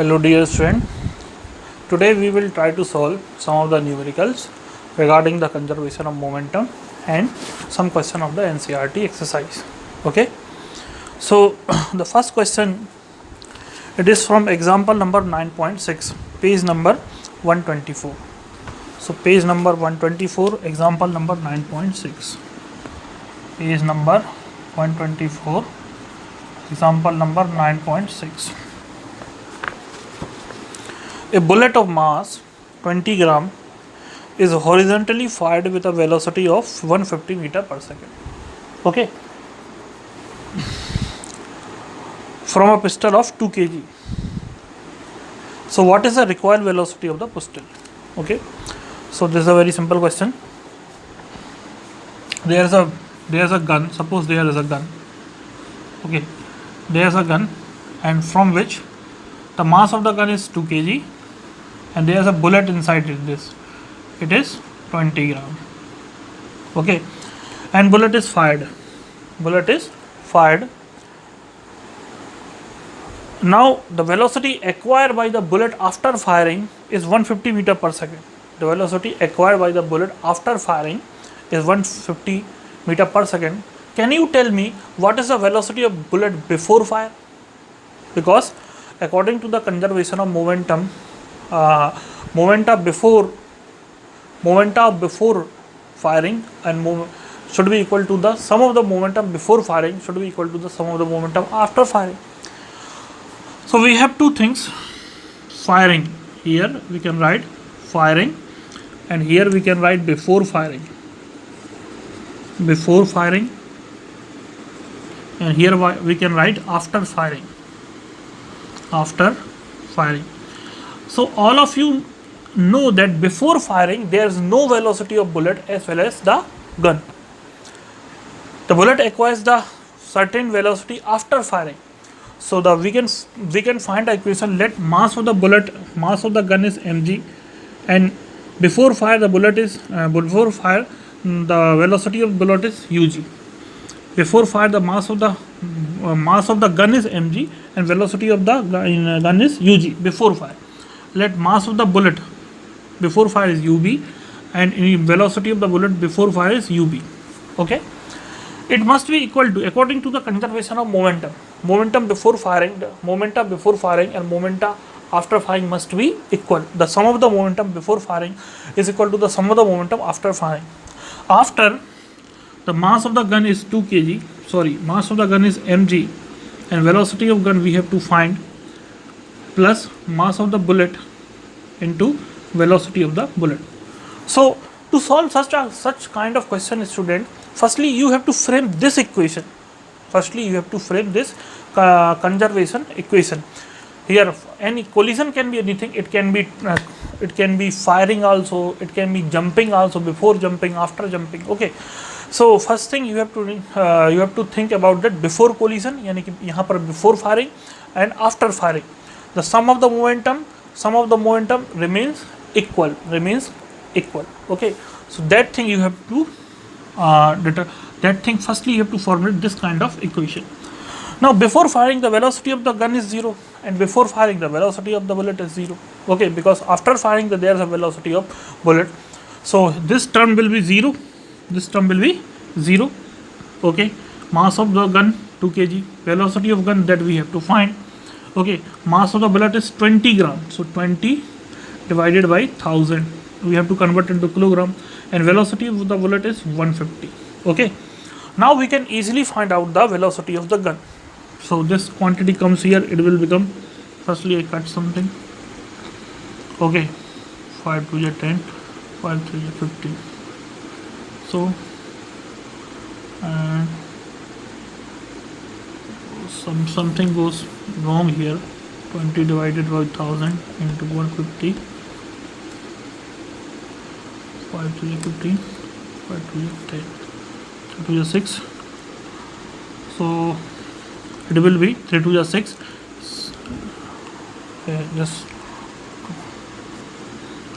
Hello dear student, today we will try to solve some of the numericals regarding the conservation of momentum and some question of the NCERT exercise. Okay, so the first question, it is from example number 9.6, page number 124. So page number 124, example number 9.6, page number 124, example number 9.6. A bullet of mass 20 gram is horizontally fired with a velocity of 150 meter per second. Okay. From a pistol of 2 kg. So what is the required velocity of the pistol? Okay. So this is a very simple question. There is a gun. Suppose there is a gun. Okay. There is a gun, and from which the mass of the gun is 2 kg. And there is a bullet inside this. It is 20 gram. Okay, and bullet is fired. Now the velocity acquired by the bullet after firing is 150 meter per second. The velocity acquired by the bullet after firing is 150 meter per second. Can you tell me what is the velocity of bullet before fire? Because according to the conservation of momentum, momenta before firing and should be equal to the sum of the momentum before firing should be equal to the sum of the momentum after firing. So we have two things. Firing, here we can write firing, and here we can write before firing, and here we can write after firing. So all of you know that before firing there is no velocity of bullet as well as the gun. The bullet acquires the certain velocity after firing. So we can find the equation. Let mass of the gun is mg, and before fire the velocity of bullet is ug. Before fire the mass of the gun is mg and velocity of the gun is ug before fire. Let mass of the bullet before fire is ub and velocity of the bullet before fire is ub. Okay, it must be equal to, according to the conservation of momentum before firing, the momenta before firing and momenta after firing must be equal. The sum of the momentum before firing is equal to the sum of the momentum after firing. After the mass of the gun is 2 kg, mass of the gun is mg, and velocity of gun we have to find, plus mass of the bullet into velocity of the bullet. So to solve such kind of question, student, firstly you have to frame this equation. Conservation equation. Here any collision can be anything. It can be firing also, it can be jumping also, before jumping, after jumping. Okay, so first thing you have to think about that before collision, यानी कि यहाँ पर before firing and after firing, the sum of the momentum remains equal. Okay, so that thing you have to firstly you have to formulate this kind of equation. Now before firing the velocity of the gun is 0, and before firing the velocity of the bullet is 0. Okay, because after firing there is a velocity of bullet, so this term will be 0. Okay, mass of the gun 2 kg, velocity of gun that we have to find. Okay, mass of the bullet is 20 gram, so 20 divided by 1000 we have to convert into kilogram, and velocity of the bullet is 150. Okay, now we can easily find out the velocity of the gun. So this quantity comes here, it will become, firstly I cut something. Okay, 5 2 is 10, 5 3 is 15. So and something goes wrong here. 20 divided by 1000 into 150. 5 3 is 15, 5 2 is 10, 3 2 is 6. So it will be 3 2 is 6.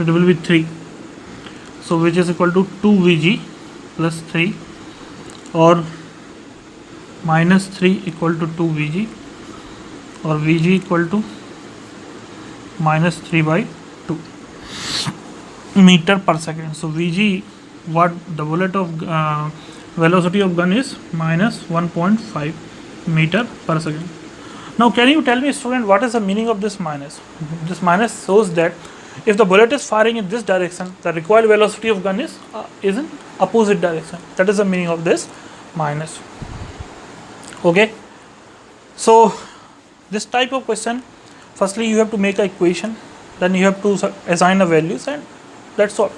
It will be 3. So which is equal to 2 Vg plus 3, or minus 3 equal to 2 Vg, or Vg equal to minus 3 by 2 meter per second. So Vg, what the bullet of velocity of gun is minus 1.5 meter per second. Now can you tell me, student, what is the meaning of this minus? This minus shows that if the bullet is firing in this direction, the required velocity of gun is in opposite direction. That is the meaning of this minus. Okay. So this type of question, firstly you have to make an equation, then you have to assign a values, and that's all.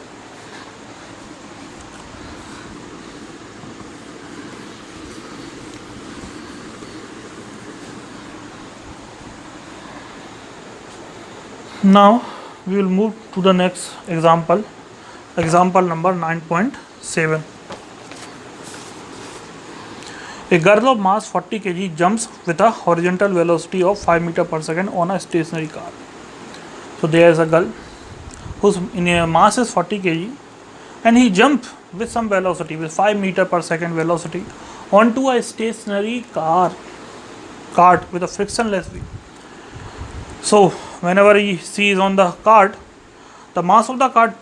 Now we will move to the next example, example number 9.7. A girl of mass 40 kg jumps with a horizontal velocity of 5 meter per second on a stationary car. So there is a girl whose mass is 40 kg and he jumps with some velocity, with 5 meter per second velocity, onto a stationary cart with a frictionless wheel. So whenever she is on the cart, the mass of the cart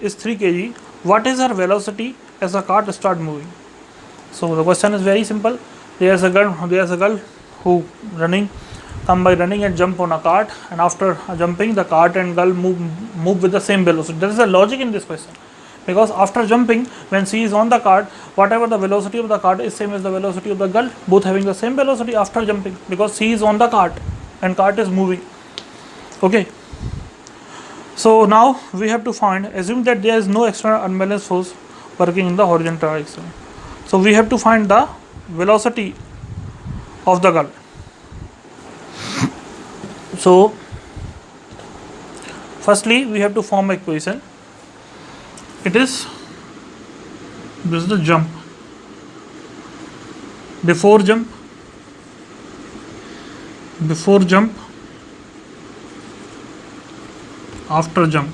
is 3 kg. What is her velocity as the cart start moving? So the question is very simple. There is a girl who come by running and jump on a cart, and after jumping, the cart and girl move with the same velocity. There is a logic in this question, because after jumping, when she is on the cart, whatever the velocity of the cart is same as the velocity of the girl, both having the same velocity after jumping, because she is on the cart and cart is moving. Okay. So now we have to find, assume that there is no external unbalanced force working in the horizontal direction. So we have to find the velocity of the girl. So firstly we have to form an equation. This is the jump, before jump, after jump,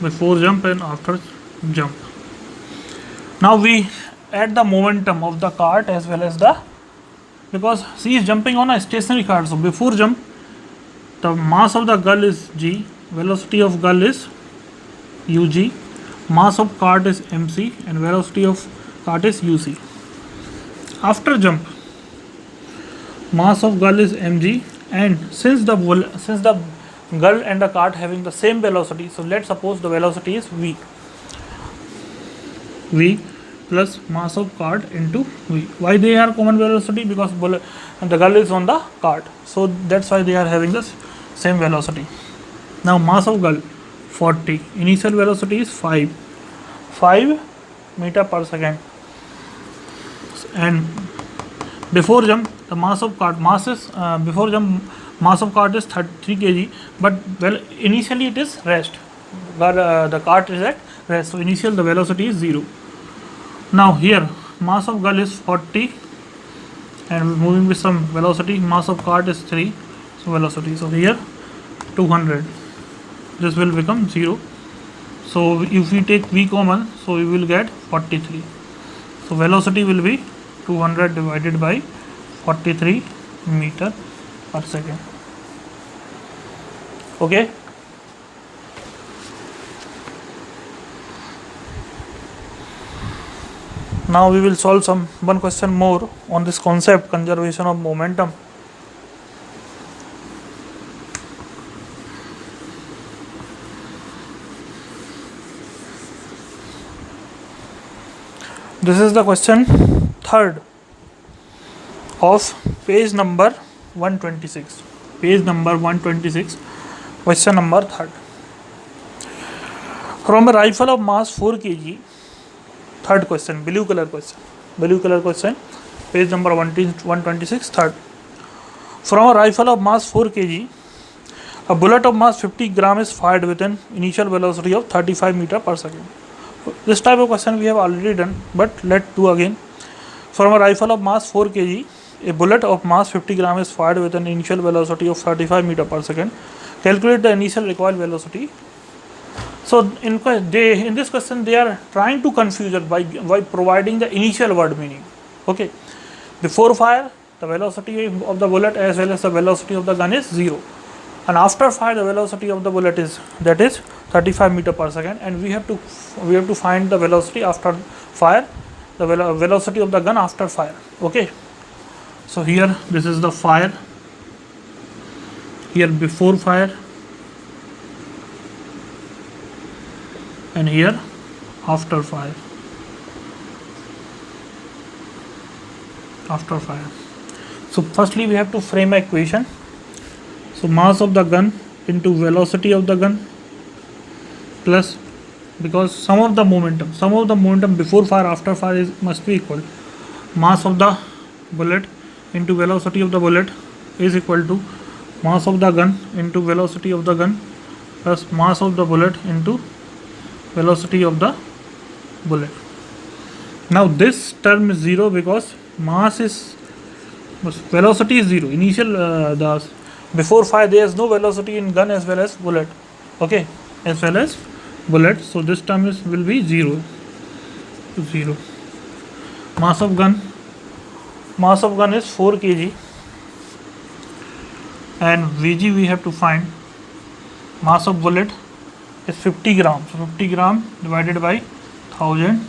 before jump and after jump. Now we add the momentum of the cart as well as because she is jumping on a stationary cart. So before jump, the mass of the girl is g, velocity of girl is ug, mass of cart is mc, and velocity of cart is uc. After jump, mass of girl is mg, and since the girl and the cart having the same velocity, so let's suppose the velocity is v plus mass of cart into v. Why they are common velocity? Because the girl is on the cart, so that's why they are having the same velocity. Now mass of girl 40, initial velocity is 5 meter per second, and before jump the mass of cart before jump mass of cart is 3 kg, but initially it is rest, the cart is at rest, so initial the velocity is 0. Now here mass of girl is 40 and moving with some velocity, mass of cart is 3, so velocity, so here 200, this will become 0. So if we take v common, so we will get 43. So velocity will be 200 divided by 43 meter per second. Okay. Now we will solve one question more on this concept, conservation of momentum. This is the question 3rd of page number 126. Page number 126, question number 3rd. From a rifle of mass 4 kg, third question, blue color question, page number 126, 3rd. From a rifle of mass 4 kg, a bullet of mass 50 gram is fired with an initial velocity of 35 meter per second. This type of question we have already done, but let's do again. From a rifle of mass 4 kg, a bullet of mass 50 gram is fired with an initial velocity of 35 meter per second. Calculate the initial recoil velocity. So in this question they are trying to confuse it by providing the initial word meaning. Okay, before fire the velocity of the bullet as well as the velocity of the gun is 0. and after fire the velocity of the bullet is, that is 35 meter per second, and we have to find the velocity after fire, the velocity of the gun after fire. Okay, so here this is the fire, here before fire, and here after fire. So firstly we have to frame an equation. So mass of the gun into velocity of the gun plus, because sum of the momentum before fire after fire must be equal, mass of the bullet into velocity of the bullet is equal to mass of the gun into velocity of the gun plus mass of the bullet into velocity of the bullet. Now this term is 0 because velocity is 0. Initial before fire there is no velocity in gun as well as bullet. Okay, as well as bullet. So this term will be 0. Mass of gun is 4 kg, and Vg we have to find. Mass of bullet is 50 grams. So 50 gram divided by 1000,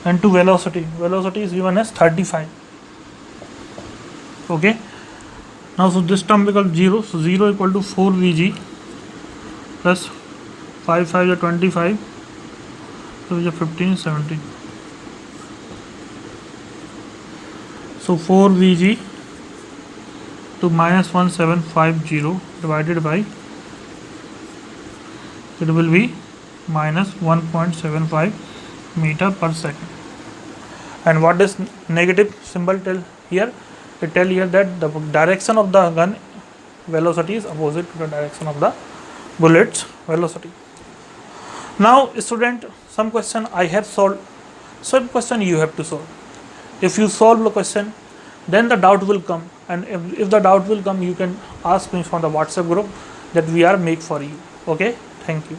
and to velocity is given as 35. Okay, now so this term becomes 0. So 0 equal to 4 Vg plus 5 5 is 25, so is 15 17. So 4 Vg to minus 1750 divided by, it will be minus 1.75 meter per second. And what does negative symbol tell here? It tell here that the direction of the gun velocity is opposite to the direction of the bullet's velocity. Now student, some question I have solved, some question you have to solve. If you solve the question, then the doubt will come, and if the doubt will come, you can ask me from the WhatsApp group that we are make for you. Okay, thank you.